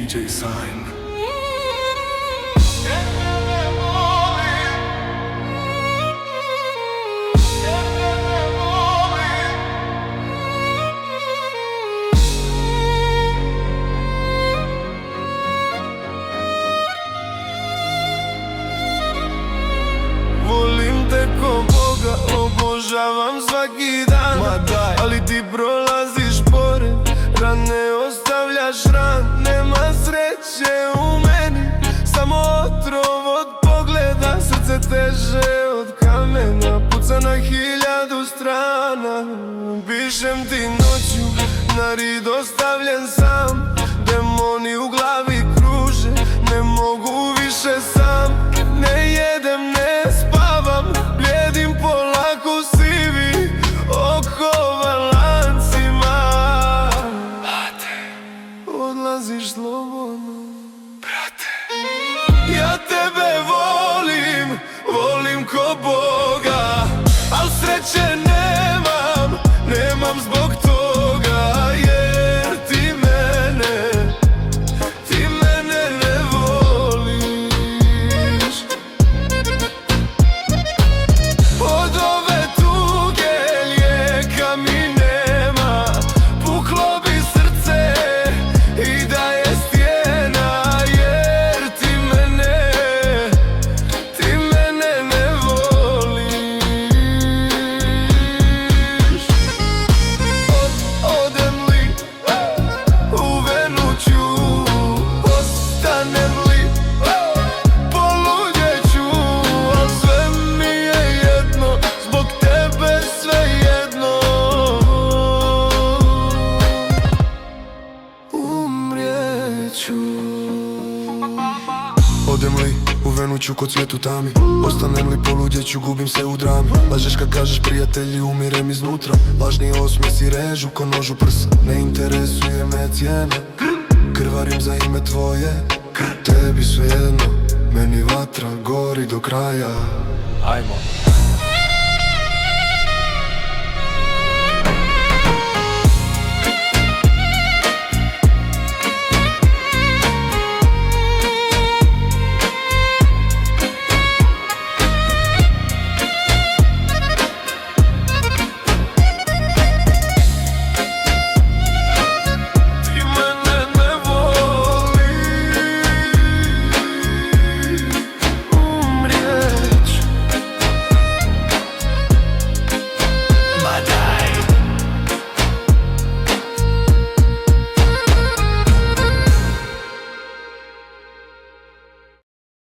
DJ Sign. Volim te ko Boga, obožavam svaki dan. Ali ti prolaziš pored, rane ostavljaš ran. Nema sreće u meni, samo otrov od pogleda. Srce teže od kamena, puca na 1000 strana. Pišem ti noću, na rid ostavljen sam. Demoni u glavi kruže, ne mogu više sam. Ne jedem, ne spavam, bljedim polako sivi, okovan lancima. Odlaziš slobodno, brate. Ja tebe volim, volim ko Boga, al sreće nemam, nemam zbog toga. Jer ti mene ne voliš. Od ove tuge lijeka mi nema, puklo bi srce i da je stijena. Jer ti mene ne voliš. Odem li, uvenut ću, ostanem li, poludjeću. Al sve mi je jedno, zbog tebe sve jedno. Umrijeću. Odem li, uvenut ću kod svijetu tami. Ostanem li, poludjeću, gubim se u drami. Lažeš kad kažeš prijatelji, umirem iznutra. Lažni osmijesi režu ko nož u prsa. Ne interesuje me cijena, krvarim za ime tvoje. Tebi svejedno, meni vatra gori do kraja. Ajmo.